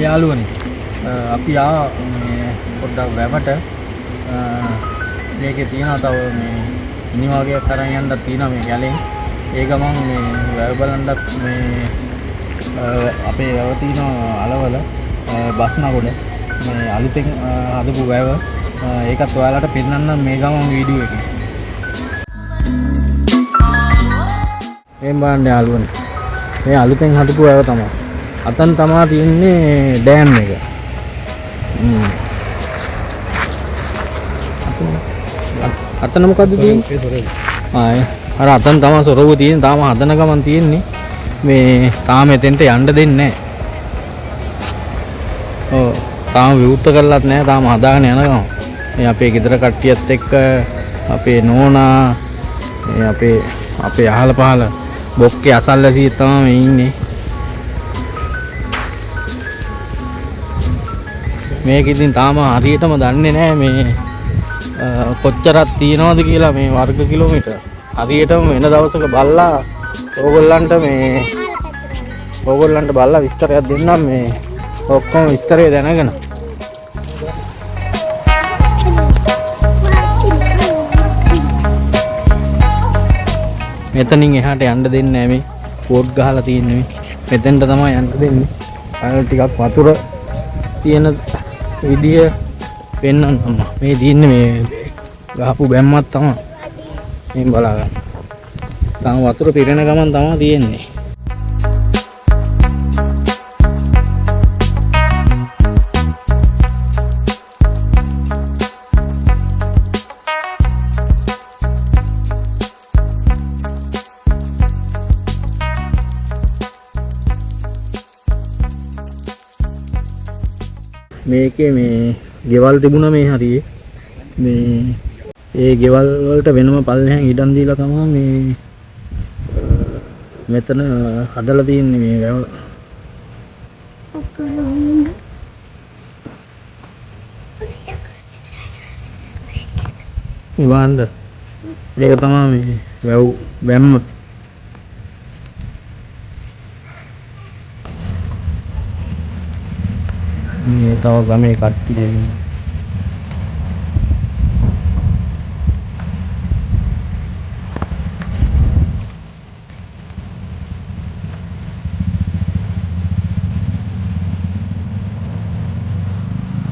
යාළුවනේ අපි පොඩ්ඩක් වැවට මේකේ තියෙනවා තව මේ ඉනි වගේක් අරන් යන්නත් තියෙනවා මේ කැලේ. ඒ ගමන් මේ වැව බලන්නත් මේ අපේ වැව තියෙනවා අලවල බස්නගොඩ මේ අලුතෙන් හදපු වැව. ඒකත් ඔයාලට පෙන්නන්න මේ ගමන් වීඩියෝ එකේ. මේ බලන්න යාළුවනේ. මේ අලුතෙන් හදපු වැව තමයි. අතන් තමයි තියෙන්නේ ඩෑම් එක. අතන මොකද්ද තියෙන්නේ? අර අතන තමයි සොරව තියෙන්නේ. තාම හදන ගමන් තියෙන්නේ. මේ තාම එතෙන්ට යන්න දෙන්නේ නැහැ. ඔව් තාම විවෘත කරලත් නැහැ. තාම හදාගෙන යන ගමන්. මේ අපේ ගෙදර කට්ටියත් එක්ක අපේ නෝනා මේ අපේ අහල පහල බොක්කේ අසල්වැසිය තමයි මේ ඉන්නේ. මේක ඉතින් තාම හරියටම දන්නේ නැහැ මේ කොච්චරක් තියනවද කියලා මේ වර්ග කිලෝමීටර. හරියටම වෙන දවසක බලලා ඕගොල්ලන්ට බලලා විස්තරයක් දෙන්නම් මේ ඔක්කොම විස්තරය දැනගෙන. මෙතනින් එහාට යන්න දෙන්නේ නැහැ මේ පෝට් ගහලා තියෙන්නේ මේ. මෙතෙන්ට තමයි යන්න දෙන්නේ. අර ටිකක් වතුර තියෙන විදිය පෙන්වන්න තමයි. මේ තියෙන්නේ මේ ගහපු බැම්මක් තමයි. මේ බලා ගන්න. තාම වතුර පිරෙන ගමන් තමයි තියෙන්නේ. මේකේ මේ ගෙවල් තිබුණා මේ හරියේ. මේ ඒ ගෙවල් වලට වෙනම පල්ලෙහාන් ඉඩම් දීලා තමයි මේ මෙතන හදලා තියෙන්නේ මේ වැව. ඉවන්ද මේක තමයි මේ වැව් බැම්ම. මේ තව ගමේ කට්ටිය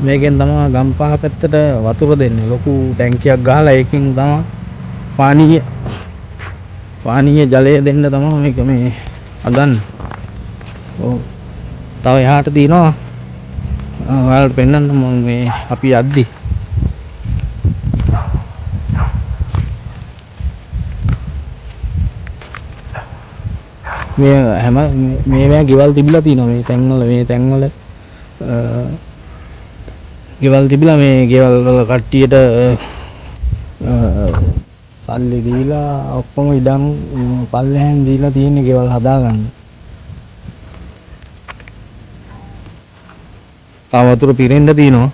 මේකෙන් තමයි ගම්පහ පැත්තට වතුර දෙන්නේ. ලොකු ටැංකියක් ගහලා ඒකෙන් තමයි පානීය ජලය දෙන්න තමයි මේක මේ හදන්නේ. ඔව් තව එහාට තියෙනවා ඔයාලට පෙන්නන්න මම මේ අපි යද්දි මේ හැම මේ ගෙවල් තිබිලා තියෙනවා මේ තැන්වල ගෙවල් තිබිලා මේ ගෙවල් වල කට්ටියට සල්ලි දීලා ඔක්කොම ඉඩම් පල්ලෙහාන් දීලා තියෙන්නේ ගෙවල් හදාගන්න. තාම වතුර පිරෙන්න තියෙනවා.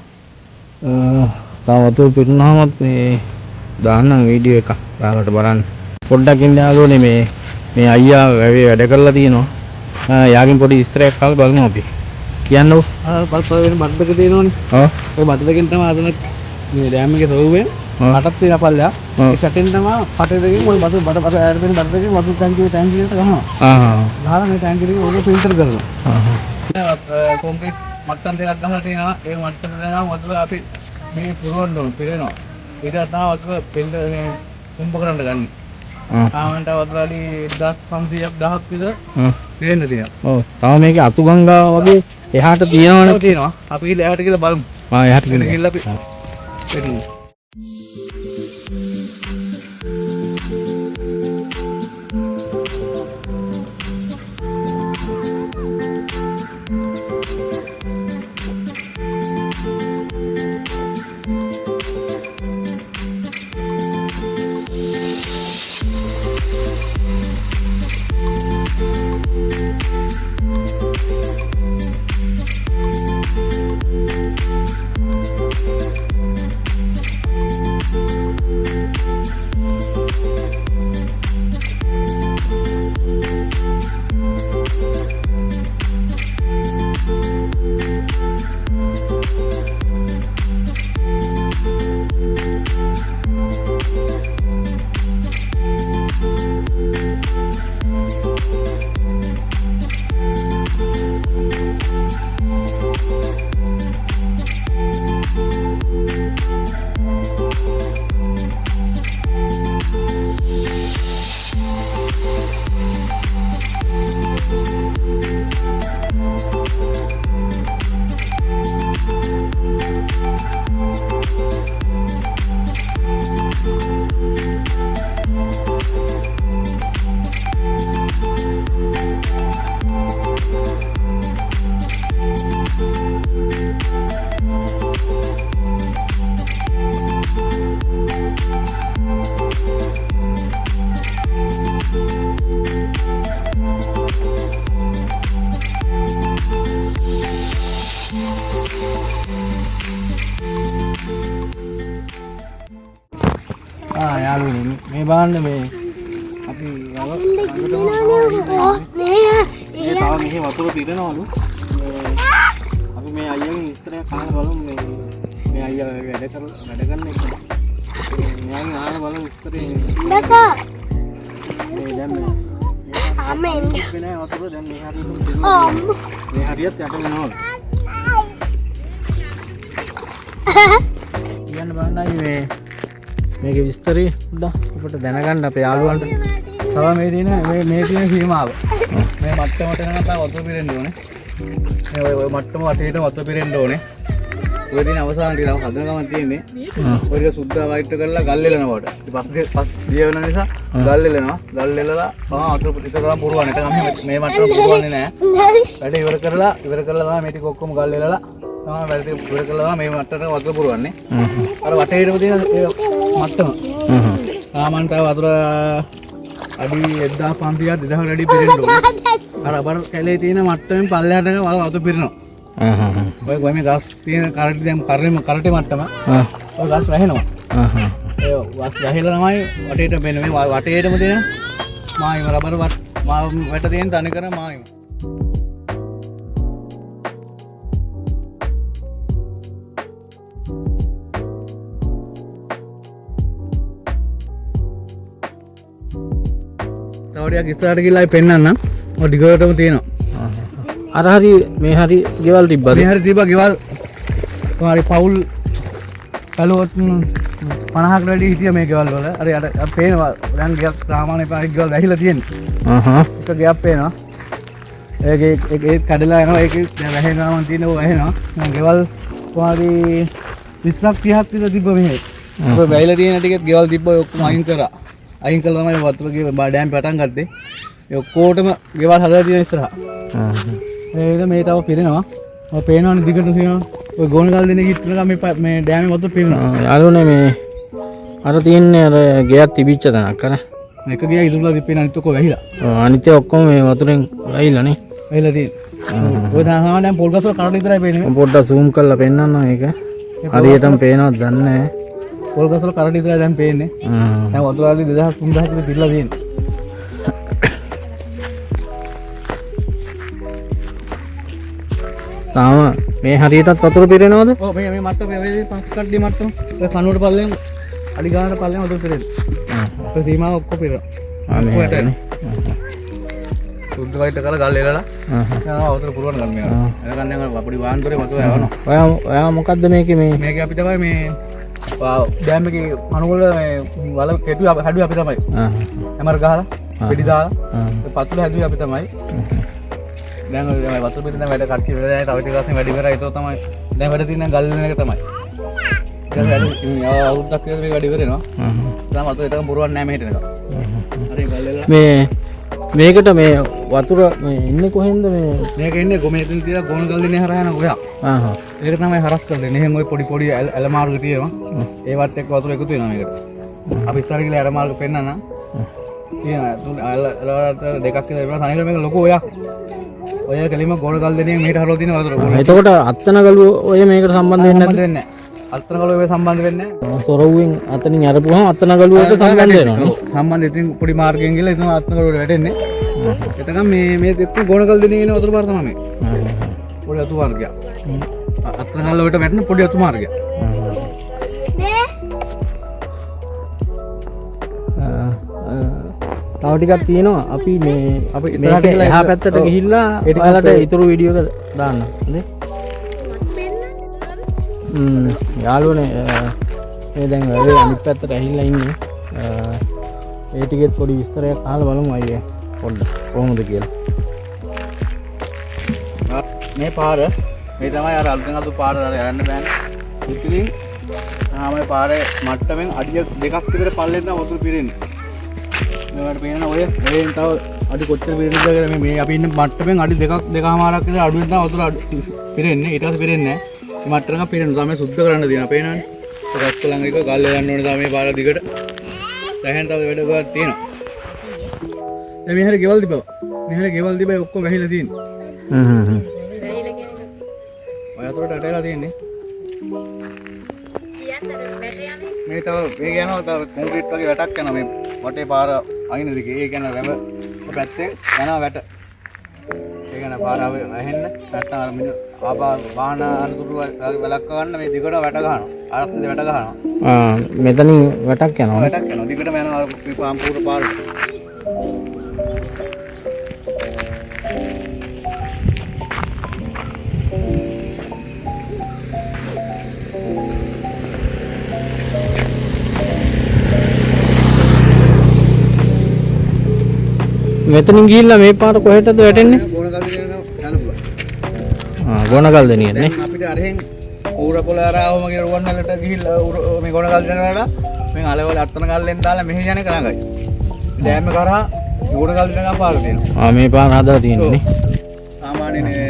තාම වතුර පිරුණාමත් මේ දාන්නම් වීඩියෝ එකක් ඔයාලට බලන්න. පොඩ්ඩක් ඉන්න යාළුවනේ මේ අයියා වැවේ වැඩ කරලා තියෙනවා. යාගින් පොඩි විස්තරයක් අහලා බලමු අපි. කියන්නකො. පල්ප වෙන බඩ දෙක තියෙනවනේ. ඔව්. ඔය බඩ දෙකෙන් තමයි අදන මේ ඩෑම් එකේ සෝවේ කටක් තියෙන පල්ලයක්. ඒ සැටෙන් තමයි කටේ දෙකෙන් ওই බඩ ඇර දෙන බඩ දෙකෙන් වතුර ටැංකියට ගහනවා. ගහලා මේ ටැංකියට ඕක ෆිල්ටර් කරනවා. කොන්ක්‍රීට් මට්ටම් දෙකක් ගහලා තියෙනවා. ඒ මට්ටම් දෙකම වතුර අපි මේ පුරවන්න ඕන පිරෙනවා. ඊට තමයි වතුර ෆිල්ටර් මේ පම්ප කරන්න ගන්න. ආවන්ට වතුර අඩි 1500ක් 1000ක් විතර පිරෙන්න තියෙනවා. ඔව්. තව මේකේ අතු ගංගා වගේ එහාට තියෙනවනේ. තියෙනවා. අපි ගිහලා එහාට ගිහලා බලමු. එහාට ගිහලා අපි පෙන්නමු. මේ බලන්න මේ අපි මෙහි වතුර පිරෙනවලු. අපි මේ අයියාගෙන් විස්තරයක් අහන්න බලමු. මේ අයියා වැඩ කරන එක. මෙයාගෙන් අහන්න බලමු විස්තරේ. දකා මේ දැන් අමෙන් මේ වතුර දැන් මේ හරියට යට වෙනවලු. කියන්න බලන්නයි මේකේ විස්තරي අපිට දැනගන්න අපේ යාළුවන්ට. තව මේ තියෙන සීමාව. මේ මට්ටමට එනකම් තව වතුර පිරෙන්න ඕනේ. මේ ඔය මට්ටම වටේට වතුර පිරෙන්න ඕනේ. ඔය දින අවසාන ටික තව හදන ගමන් තියෙන්නේ. ඔය ටික සුද්ධ වයිට් කරලා ගල් එලනකොට. ඊට පස්සේ දිය වෙන නිසා ගල් එලනවා. ගල් එලලා වතුර පිටකම් පුරවන්න. ඒක මේ මට්ටම පුරවන්නේ නැහැ. වැඩ ඉවර කරලා තමයි මේ ටික ඔක්කොම ගල් එලලා තමයි වැඩ ටික ඉවර කරලා මේ මට්ටමට වතුර පුරවන්නේ. අර වටේටම තියෙන මට්ටම. සාමාන්‍යයෙන් තව වතුර අඩි 1500ක් 2000 අඩි පිරෙන්න ඕනේ. අර අපර කැලේ තියෙන මට්ටමෙන් පල්ලෙහාට වතුර පිරෙනවා. ඔය මේ ගස් තියෙන කරටි දැන් කරටි මට්ටම. ඔය ගස් වැහෙනවා. ඒ ගස් වැහිලා තමයි වටේට වෙන්නේ. මේ වටේටම තියෙන මායිම රබර් වැට තියෙන තනි කර මායිම. තවටියක් ඉස්සරහට ගිහලා පෙන්නන්න. ඔය ඩිගටම තියෙනවා. අර හරි මේ හරි ගෙවල් තිබ්බද? මේ හරි තිබ්බා ගෙවල්. හරි පවුල් කලොත් 50කට වැඩි හිටියා මේ ගෙවල් වල. හරි අර පේනවා දැන් ගෙයක් සාමාන්‍ය පාරේ ගෙවල් වැහිලා තියෙනවා. එක ගෙයක් පේනවා. ඒක කඩලා යනවා. ඒක දැන් වැහෙනවා තියෙන ඕවා වැහෙනවා. දැන් ගෙවල් කොහරි 20ක් 30ක් විතර තිබ්බ මෙහෙ. ඔය වැහිලා තියෙන ටිකෙත් ගෙවල් තිබ්බ ඔය ඔක්කොම අයින් කරා. අයින් කළා තමයි වතුර ගේ ඩෑම් පටන් ගත්තේ. ඒ ඔක්කොටම ගෙවල් හදලා තියෙන ඉස්සරහා. ඒක මේ තව පිරෙනවා. ඔය පේනවනේ දිගට තියෙනවා. ඔය ගෝණ ගල් දෙනේ කිට්ටනකම් මේ ඩෑමේ වතුර පිරෙනවා. යාළුවනේ මේ අර තියන්නේ අර ගෙයක් තිබිච්ච තැනක් අර. මේක ගියා ඉදුණා දිප්පේ අනිත් ඔක්කොම වැහිලා. අනිත් ඔක්කොම මේ වතුරෙන් වැහිලානේ. වැහිලා තියෙන්නේ. ඔය සාමාන්‍යයෙන් දැන් පොල් ගස් වල කරට විතරයි පේන්නේ. පොඩ්ඩක් zoom කරලා පෙන්නන්න මේක. හරියටම පේනවද දන්නේ නැහැ. පොල් ගස් වල කරට විතරයි දැන් පේන්නේ. දැන් වතුර ආලි 2000 3000 කට පිරලා තියෙන්නේ. තාම මේ හරියටත් වතුර පිරෙනවද? ඔව් මේ මට්ටම මේ පස් කඩ්ඩි මට්ටම. ඔය කනුවට පල්ලෙන් අඩි ගානට පල්ලෙන් වතුර පිරෙනවා. ඔය සීමාව ඔක්කොම පිරෙනවා. මේ සුද්ධ වයිට කරලා ගල් එලලා යනවා වතුර පුරවන්න ගන්න මේවා. එනකන් දැන් අපේ වාන්දරේ වතුර යවනවා. ඔයා මොකද්ද මේකේ මේක අපි තමයි මේ ඩෑම් එකේ කනුවල මේ වල කෙටුවේ හැදුවේ අපි තමයි. හැමර ගහලා පිටි දාලා පතුල හැදුවේ අපි තමයි. දැන් ඔය වතුර පිටින් දැන් වැඩ කට්ටිය වෙලා දැන් තව ටික ගානේ වැඩි කරා ඒක තමයි දැන් වැඩ තියෙන ගල් වෙන එක තමයි. ඊට වැඩි අවුරුද්දක් විතර මේ වැඩි කරේනවා. තාම වතුර එකම පුරවන්නේ නැහැ මෙහෙට එනකම්. හරි ගල් වෙලා මේකට මේ වතුර මේ ඉන්නේ කොහෙන්ද මේක ඉන්නේ ගොමේකින් තියලා ගෝණ ගල් දෙනේ හරහා යන ඔයා. ඒක තමයි හරස් කරන්නේ. එහෙන් ওই පොඩි ඇල මාර්ග තියෙනවා. ඒවත් එක්ක වතුර එකතු වෙනවා මේකට. අපි ඉස්සර ගිහලා ඇල මාර්ග පෙන්නන්න. තියෙනවා. තුන් ඇල දෙකක් විතර ඉවර තනිකර මේක ලොකු ඔයක්. ඔය කෙලිම ගෝණ ගල් දෙනේ මෙහෙට හරවලා තියෙන වතුර. එතකොට අත්තන ගලුව ඔය මේකට සම්බන්ධ වෙන්නේ නැහැ. අත්තන ගලුව ඔය සම්බන්ධ වෙන්නේ නැහැ. සොරවුවෙන් අතනින් අරපුවම අත්තන ගලුවට සම්බන්ධ වෙනවා. සම්බන්ධ ඉතින් පොඩි මාර්ගයෙන් ගිහලා ඉතින් අත්තන ගලුවට වැටෙන්නේ. එතකම් මේ එක්ක ගෝණ ගල් දෙනේ එන වතුර පාර තමයි මේ. පොඩි අතු මාර්ගයක්. අත්තන ගල වලට වැටෙන පොඩි අතු මාර්ගයක්. තව ටිකක් තියෙනවා. අපි මේ අපි ඉස්සරහට ගිහලා එහා පැත්තට ගිහිල්ලා ඔයාලට ඊතුරු වීඩියෝ එක දාන්න. හරි? යාළුවනේ මේ දැන් වැඩේ අනිත් පැත්තට ඇහිලා ඉන්නේ. ඒ ටිකෙත් පොඩි විස්තරයක් අහලා බලමු අයියේ පොඩ්ඩක් කොහොමද කියලා. මේ පාර මේ තමයි අර අල්ගන් අතු පාර අර යන්න බෑනේ. ඉතින් ආමේ පාරේ මට්ටමින් අඩිය දෙකක් විතර පල්ලෙන් තමයි වතුර පිරෙන්නේ. මේකට පේන ඔය මෙලෙන් තව අඩි කොච්චර පිරෙන්නද කියලා මේ අපි ඉන්න මට්ටමින් අඩි දෙකමාරක් විතර අඩුවෙන් තමයි වතුර පිරෙන්නේ. ඊට පස්සේ පිරෙන්නේ නැහැ. මේ මට්ටම පිරෙනවා. තමයි සුද්ධ කරන්න දෙනවා. පේනවනේ. රත් ළඟ එක ගල් යන්න ඕනේ තමයි මේ පාර දිගට. දැන් තව වැඩ ගොඩක් තියෙනවා. දැන් මෙහෙර ගෙවල් තිබ්බා. මෙහෙර ගෙවල් තිබ්බා ඔක්කොම වැහිලා තියෙනවා. වැහිලා කියන්නේ. ඔය අතට ඇටලා තියෙන්නේ. කියන්නේ වැට යන්නේ. මේ තව මේ යනවා තව කොන්ක්‍රීට් වගේ වැටක් යනවා මේ වටේ පාර අයින දිගේ ඒ කියන්නේ වැව පැත්තෙන් යනවා වැට. ඒ කියන්නේ පාර වැහෙන්න නැත්තම් අර මිනිහ ආපා වාහන අනුතුරු වලක් ගන්න මේ දිගට වැට ගන්නවා. ආරක්ෂිත වැට ගන්නවා. මෙතනින් වැටක් යනවා. වැටක් යනවා. දිගටම යනවා මේ පාම්පූර පාරට. මෙතනින් ගිහිල්ලා මේ පාර කොහෙටද වැටෙන්නේ? ගෝණකල් දෙනියක යන්න පුළුවන්. ගෝණකල් දෙනිය නේ. දැන් අපිට අරහෙන් ඌර පොළාරාවම කියන රුවන්වැලට ගිහිල්ලා මේ ගෝණකල් දෙනවලා මේ අලවල අත්තන කල්ලෙන් දාලා මෙහෙ යන එක ළඟයි. ඩෑම් එක කරා ගෝණකල් දෙනකම් පාර තියෙනවා. මේ පාර හදලා තියෙන්නේ නේ. සාමාන්‍යනේ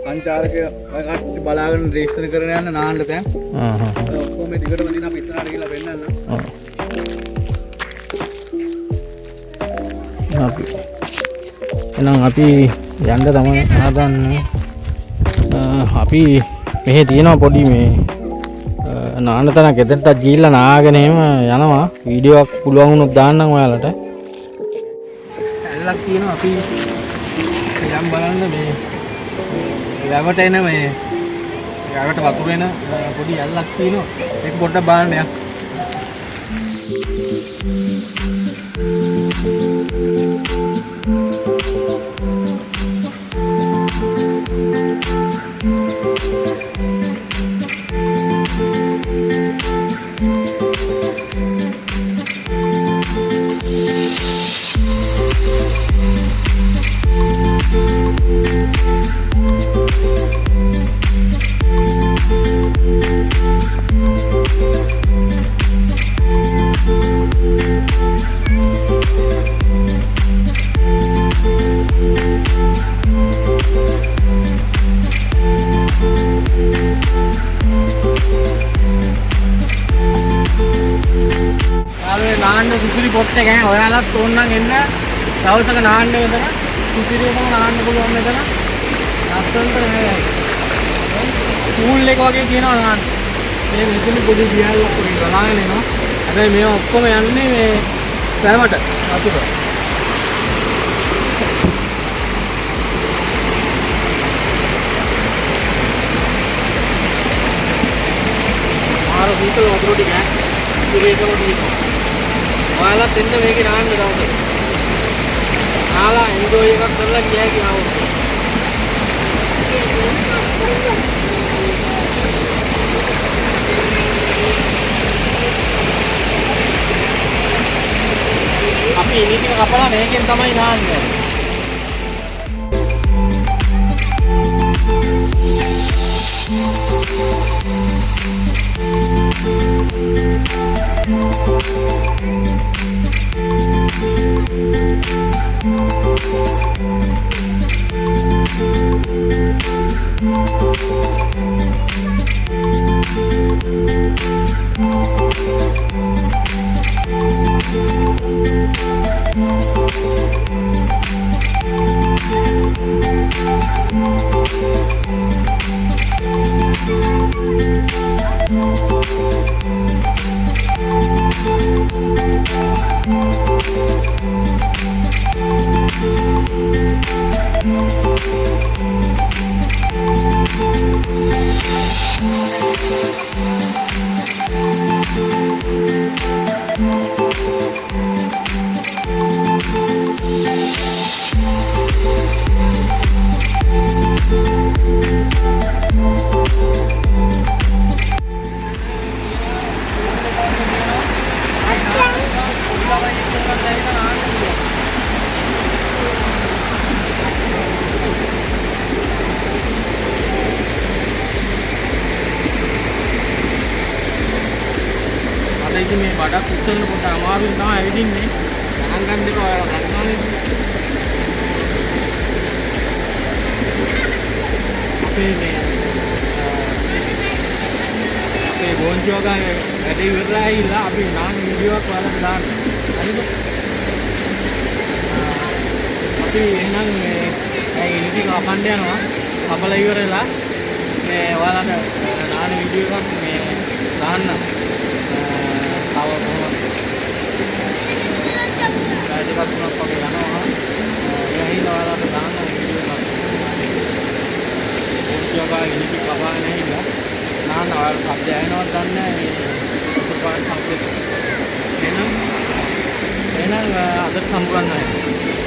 සංචාරකය කට්ටි බලාගෙන රේස්තර කරන යන නාන්න තැන්. ඔක්කොම මේ දිගටම දින අපි ඉස්සරහට ගිහලා පෙන්නන්න. එහෙනම් අපි යන්න තමයි හදන්නේ. අපි මෙහෙ තියෙනවා පොඩි මේ නාන්න තැනක් එතනට ගිහිල්ලා නාගෙන එහෙම යනවා. වීඩියෝ එකක් පුළුවන් වුණොත් දාන්නම් ඔයාලට. ඇල්ලක් තියෙනවා අපි යම් බලන්න මේ වැවට එන මේ වැවට වතුර එන පොඩි ඇල්ලක් තියෙනවා. ඒක පොඩ්ඩක් බලන්න යක්. නාන්න සුසිරි පොට් එක ඔයාලත් ඕන නම් එන්න දවසක නාන්න මෙතන සුසිරියටම නාන්න පුළුවන් මෙතන ලස්සනට මේ පූල් එක වගේ තියෙනවා නාන්න මේ මෙතන පොඩි දියල්ලක් වගේ ගලාගෙන එනවා හැබැයි මේ ඔක්කොම යන්නේ මේ වැවට වතුර මාර සීතල වතුර ටික සුසිරියටම තියෙනවා ඔයාලත් එන්න මේකේ නාන්න දවසක. ආලා එන්ජොයි එකක් කරලා ගියා කියනවා. අපි ඉනි ටික කපලා මේකෙන් තමයි නාන්නේ. ඉතින් මේ බඩක් උස්සන්න පොඩ අමාරුවෙන් තමයි ඇවිදින්නේ. ගණන් ගන්න දෙක ඔයාලා ගන්නවානේ. අපේ ගෝන්චෝ ගානේ වැඩේ ඉවරලා අපි නාන වීඩියෝ එකක් ඔයාලට දාන්න. හරිද? අපි එහෙනම් මේ ඉලිටි කපන්න යනවා. කපලා ඉවරලා මේ ඔයාලට නාන වීඩියෝ එකක් මේ දාන්න. දාන්න ඔයාලා සබ්ද ඇහෙනවද දන්නේ නැහැ මේ සුපාර් සබ්ද එහෙනම් අදට සම්පූර්ණ නැහැ